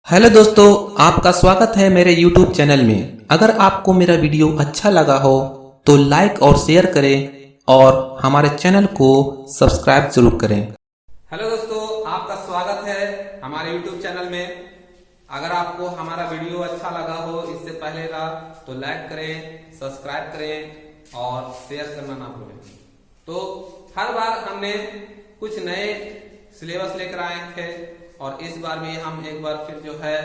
Hello दोस्तों, आपका स्वागत है मेरे YouTube चैनल में। अगर आपको मेरा वीडियो अच्छा लगा हो तो लाइक और शेयर करें और हमारे चैनल को सब्सक्राइब जरूर करें। हेलो दोस्तों, आपका स्वागत है हमारे YouTube चैनल में। अगर आपको हमारा वीडियो अच्छा लगा हो इससे पहले का तो लाइक करें, सब्सक्राइब करें और शेयर करना ना भूलें। तो हर बार हमने कुछ नए सिलेबस लेकर आए थे और इस बार भी हम एक बार फिर जो है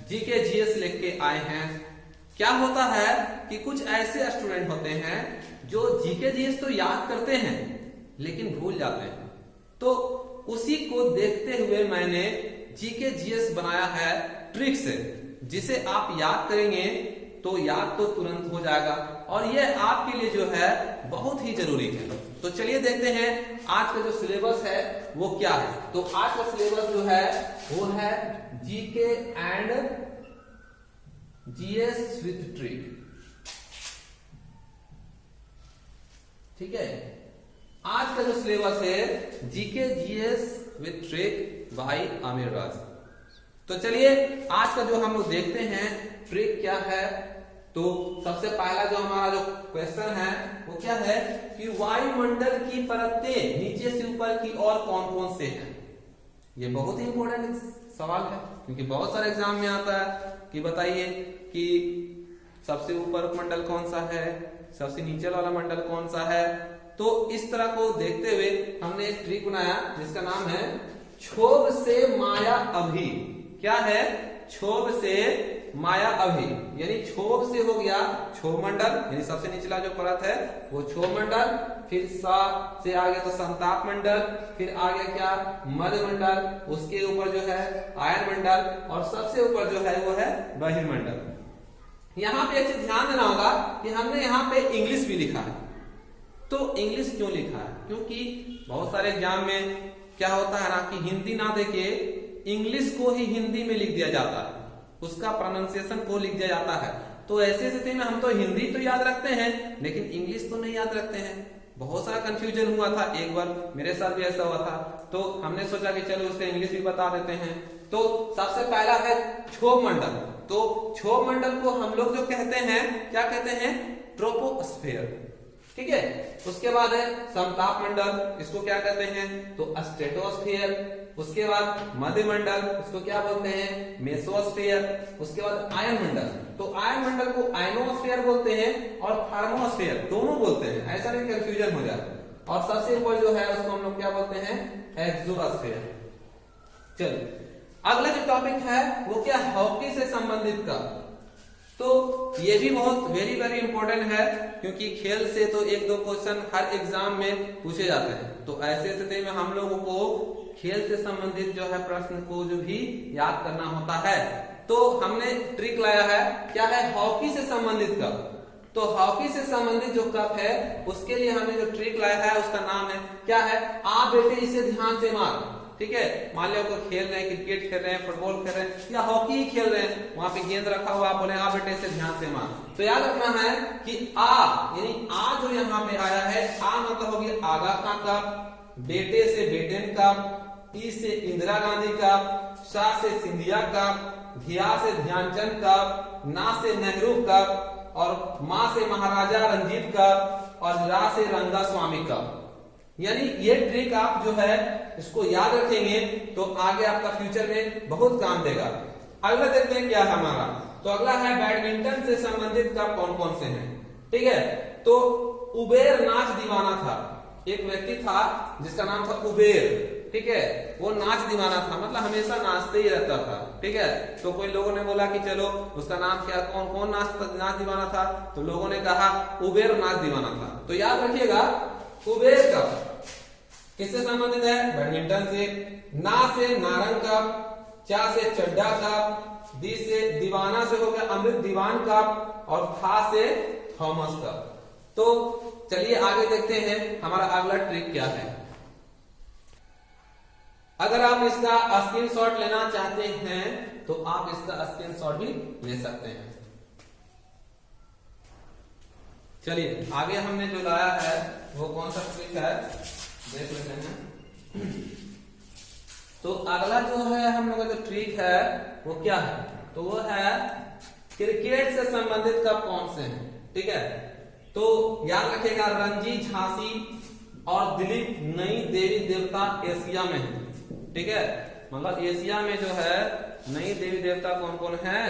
जीके जीएस लेके आए हैं। क्या होता है कि कुछ ऐसे स्टूडेंट होते हैं जो जीके जीएस तो याद करते हैं लेकिन भूल जाते हैं, तो उसी को देखते हुए मैंने जीके जीएस बनाया है ट्रिक से, जिसे आप याद करेंगे तो याद तो तुरंत हो जाएगा और यह आपके लिए जो है बहुत ही जरूरी है। तो चलिए देखते हैं आज का जो सिलेबस है वो क्या है। तो आज का सिलेबस जो है वो है GK and GS with trick. ठीक है, आज का जो सिलेबस है GK GS with trick by Aamir Raj. तो चलिए आज का जो हम लोग देखते हैं ट्रिक क्या है। तो सबसे पहला जो हमारा जो क्वेश्चन है वो क्या है कि वायुमंडल की परतें नीचे से ऊपर की ओर कौन कौन से हैं। ये बहुत ही इंपॉर्टेंट सवाल है क्योंकि बहुत सारे एग्जाम में आता है कि बताइए कि सबसे ऊपर मंडल कौन सा है, सबसे नीचे वाला मंडल कौन सा है। तो इस तरह को देखते हुए हमने एक ट्रिक बनाया जिसका नाम है क्षोभ से माया अभी। क्या है? क्षोभ से माया अभी, यानी क्षोभ से हो गया क्षोभ मंडल, यानी सबसे निचला जो परत है वो क्षोभ मंडल, फिर सा से आ गया तो संताप मंडल, फिर आ गया क्या मध्य मंडल, उसके ऊपर जो है आयन मंडल और सबसे ऊपर जो है वो है बहिर्मंडल। यहाँ पे एक चीज ध्यान देना होगा कि हमने यहाँ पे इंग्लिश भी लिखा है। तो इंग्लिश क्यों लिखा है? क्योंकि बहुत सारे एग्जाम में क्या होता है ना कि हिंदी ना देके इंग्लिश को ही हिंदी में लिख दिया जाता है, उसका प्रोनाउंसिएशन को लिख दिया जाता है। तो ऐसे स्थिति में हम तो हिंदी तो याद रखते हैं लेकिन इंग्लिश तो नहीं याद रखते हैं। बहुत सारा कंफ्यूजन हुआ था, एक बार मेरे साथ भी ऐसा हुआ था। तो हमने सोचा कि चलो उसका इंग्लिश भी बता देते हैं। तो सबसे पहला है क्षोभ मंडल। तो क्षोभ मंडल को हम लोग जो कहते हैं क्या कहते हैं? ट्रोपोस्फेयर। ठीक है, उसके बाद है समताप मंडल, इसको क्या कहते हैं? तो स्ट्रेटोस्फेयर। उसके बाद मध्य मंडल, इसको क्या बोलते हैं? मेसोस्फेयर। उसके बाद आयन मंडल, तो आयन मंडल को आयनोस्फेयर बोलते हैं और थर्मोस्फेयर दोनों बोलते हैं, ऐसा नहीं कंफ्यूजन हो जाए। और सबसे ऊपर जो है उसको हम लोग क्या बोलते हैं? एक्सोस्फेयर। चलिए अगला जो टॉपिक है वो क्या? हॉकी से संबंधित का। तो ये भी बहुत वेरी इंपॉर्टेंट है क्योंकि खेल से तो एक दो क्वेश्चन हर एग्जाम में पूछे जाते हैं। तो ऐसे स्थिति में हम लोगों को खेल से संबंधित जो है प्रश्न को जो भी याद करना होता है। तो हमने ट्रिक लाया है, क्या है? हॉकी से संबंधित कप। तो हॉकी से संबंधित जो कप है उसके लिए हमने जो ट्रिक लाया है उसका नाम है क्या है? आ बेटे इसे ध्यान से मार। ठीक है, मान लो कोई खेल रहे हैं, क्रिकेट खेल रहे हैं, फुटबॉल खेल रहे हैं या हॉकी ही खेल रहे हैं, वहां पे गेंद रखा हुआ, आप बोले आ बेटे से ध्यान से मार। तो याद रखना है कि आ यानी आ जो यहाँ पे आया है, आ मतलब होगी आगा का कप, बेटे से बेटेन कप, ई से इंदिरा गांधी कप, सा से सिंधिया कप, धिया से ध्यानचंद कप, ना से नेहरू कप और मां से महाराजा रंजीत कप और रा से रंगा स्वामी कप। यानी ये ट्रिक आप जो है इसको याद रखेंगे तो आगे आपका फ्यूचर में बहुत काम देगा। अगला देखते हैं क्या है हमारा। तो अगला है बैडमिंटन से संबंधित कप कौन कौन से हैं। ठीक है, तो उबेर नाच दीवाना था। एक व्यक्ति था जिसका नाम था उबेर। ठीक है, वो नाच दीवाना था, मतलब हमेशा नाचते ही रहता था। ठीक है, तो कोई लोगों ने बोला कि चलो उसका नाम क्या, कौन कौन नाच दीवाना था? तो लोगों ने कहा उबेर नाच दीवाना था। तो याद रखिएगा उबेर कप किससे संबंधित है? बैडमिंटन से। ना से नारंग कप, चा से चड्डा कप, दी से दीवाना से हो गया अमृत दीवान कप और था से थॉमस कप। तो चलिए आगे देखते हैं हमारा अगला ट्रिक क्या है। अगर आप इसका स्क्रीनशॉट लेना चाहते हैं तो आप इसका स्क्रीनशॉट भी ले सकते हैं। चलिए आगे हमने जो लाया है वो कौन सा ट्रिक है देख लेते हैं। तो अगला जो है हम लोग का जो ट्रिक है वो क्या है, तो वो है क्रिकेट से संबंधित कप कौन से हैं। ठीक है, तो याद रखिएगा रणजी, झांसी और दिलीप नई देवी देवता एशिया में है। ठीक है, मतलब एशिया में जो है नई देवी देवता कौन कौन है,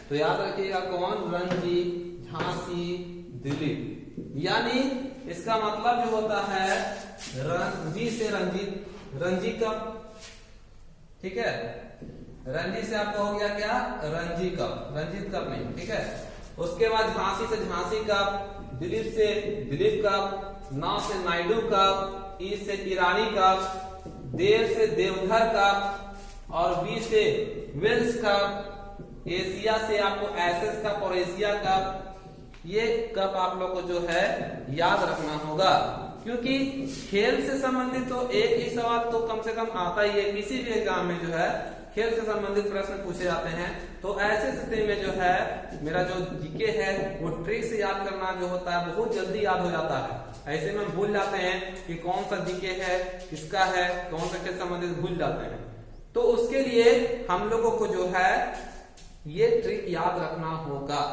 तो याद रखिएगा कौन, रणजी, झांसी, दिलीप। यानी इसका मतलब जो होता है रणजी से रंजीत, रणजी कप। ठीक है, रणजी से आपका हो गया क्या, रणजी कप, रंजीत कप नहीं। ठीक है, उसके बाद झांसी से झांसी कप, दिलीप से दिलीप कप, नाव से नायडू कप, ई से ईरानी कप, देव से देवधर कप और बी से वेल्स कप, एशिया से आपको एसएस कप और एशिया कप। ये कप आप लोग को जो है याद रखना होगा, क्योंकि खेल से संबंधित तो एक ही सवाल तो कम से कम आता ही है, किसी भी एग्जाम में जो है खेल से संबंधित प्रश्न पूछे जाते हैं। तो ऐसे स्थिति में जो है मेरा जो जीके है वो ट्रिक से याद करना जो होता है बहुत जल्दी याद हो जाता है। ऐसे में भूल जाते हैं कि कौन सा जीके है, किसका है, कौन सा खेल संबंधित भूल जाते हैं। तो उसके लिए हम लोगों को जो है ये ट्रिक याद रखना होगा।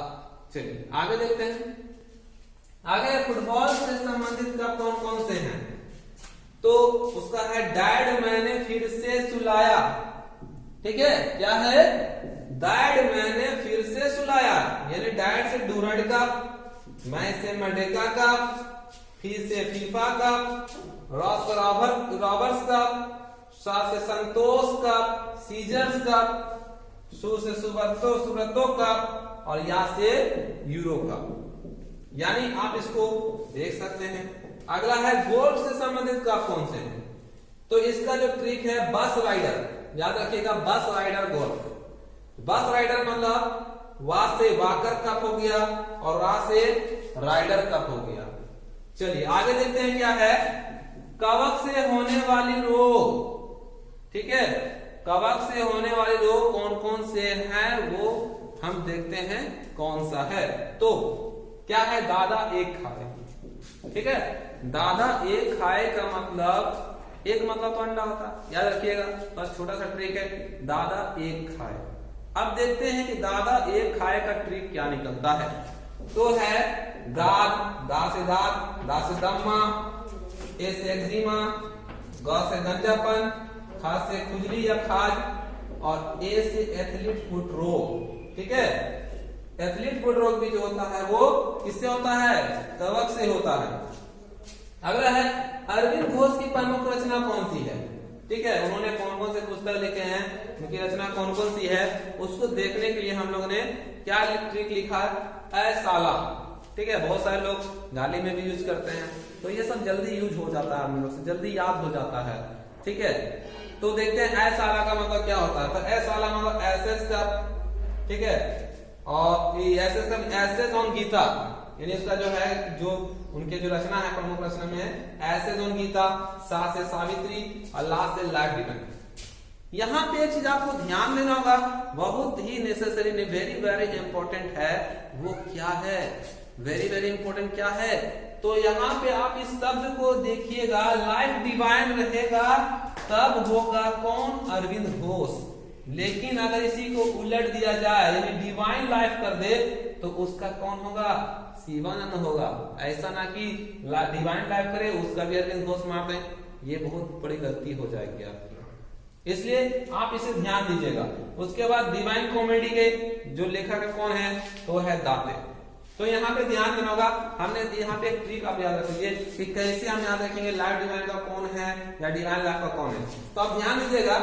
चलिए आगे देखते हैं। आगे फुटबॉल से संबंधित कप कौन कौन से हैं, तो उसका है डैड मैंने फिर से सुलाया। ठीक है, क्या है, डैड मैंने फिर से सुलाया, यानी डैड से डूरंड कप, मैं से मर्डेका कप, फी से फीफा कप, रॉस से रॉबर्ट्स कप, सा से संतोष कप, सीजर्स कप, सु से सुब्रतो कप और या से यूरो कप। यानी आप इसको देख सकते हैं। अगला है गोल्फ से संबंधित कप कौन से हैं, तो इसका जो ट्रिक है बस राइडर, याद रखिएगा बस राइडर गोल्फ। बस राइडर मतलब वा से वाकर कप हो गया और रा से राइडर कप हो गया। चलिए आगे देखते हैं क्या है, कवक से होने वाली रोग। ठीक है, कवक से होने वाले रोग कौन कौन से हैं वो हम देखते हैं कौन सा है। तो क्या है, दादा एक खाए। ठीक है, दादा एक खाए का मतलब, एक मतलब तो अंडा होता है, याद रखिएगा, बस छोटा सा ट्रिक है, दादा एक खाए। अब देखते हैं कि दादा एक खाए का ट्रिक क्या निकलता है। तो है दाद, दा से दाद, दा से दम्मा, ए से एक्जिमा, ग से गंजापन, खा से खुजली या खाज और ए से एथलीट फुट रोग। ठीक है, एथलीट फुट रोग भी जो होता है वो किससे होता है, कवक से होता है। अगला है अरविंद घोष की प्रमुख रचना कौन सी है। ठीक है, उन्होंने कौन कौन से पुस्तक लिखे हैं, उनकी रचना कौन कौन सी है, उसको देखने के लिए हम लोग ने क्या ट्रिक लिखा है, ए साला। ठीक है, बहुत सारे लोग गाली में भी यूज करते हैं, तो ये सब जल्दी यूज हो जाता है, हम लोग से जल्दी याद हो जाता है। ठीक है, तो देखते हैं ए साला का मतलब क्या होता है, तो ए साला मतलब एसएस का। ठीक है, और एसएस का एसएस ऑन गीता, यानी इसका जो है जो उनके जो रचना है प्रमुख रचना में एसेज ऑन गीता, सा से सावित्री और ला से लाइफ डिपेंड। यहाँ पे एक चीज आपको ध्यान देना होगा, बहुत ही नेसेसरी, वेरी वेरी इंपॉर्टेंट है, वो क्या है, वेरी वेरी इंपॉर्टेंट क्या है, तो यहाँ पे आप इस शब्द को देखिएगा, लाइफ डिवाइन रहेगा तब होगा कौन, अरविंद घोष। लेकिन अगर इसी को उलट दिया जाए, यानी डिवाइन लाइफ कर दे, तो उसका कौन होगा, शिवानंद होगा। ऐसा ना कि डिवाइन लाइफ करे उसका भी अरविंद घोष मार दें, ये बहुत बड़ी गलती हो जाएगी आपकी, इसलिए आप इसे ध्यान दीजिएगा। उसके बाद डिवाइन कॉमेडी के जो लेखक कौन है, तो है दाते। तो यहाँ पे ध्यान देना होगा, हमने यहाँ पे एक ट्रिक आप याद रखिए कि कैसे हम याद रखेंगे लाइफ डिवाइन का कौन है या डिवाइन लाइफ का कौन है। तो आप ध्यान दीजिएगा,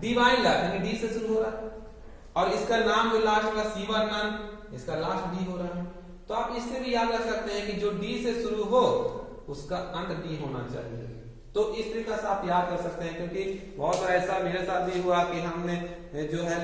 डिवाइन लाइफ यानी डी से शुरू हो रहा है और इसका नाम जो लास्ट का शिवानंद, इसका लास्ट डी हो रहा है। तो आप इससे भी याद रख सकते हैं कि जो डी से शुरू हो उसका अंत डी होना चाहिए। तो इस तरीके से आप याद कर सकते हैं, क्योंकि बहुत बार ऐसा मेरे साथ भी हुआ कि हमने जो है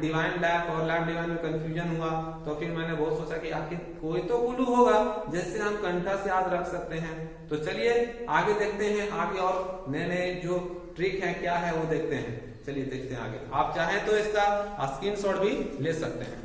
डिवाइन लाइफ और लाइफ डिवाइन में कंफ्यूजन हुआ, तो फिर मैंने बहुत सोचा कि आखिर कोई तो क्लू होगा जिससे हम कंठा से याद रख सकते हैं। तो चलिए आगे देखते हैं, आगे और नए नए जो ट्रिक है क्या है वो देखते हैं। चलिए देखते हैं आगे, आप चाहें तो इसका स्क्रीनशॉट भी ले सकते हैं।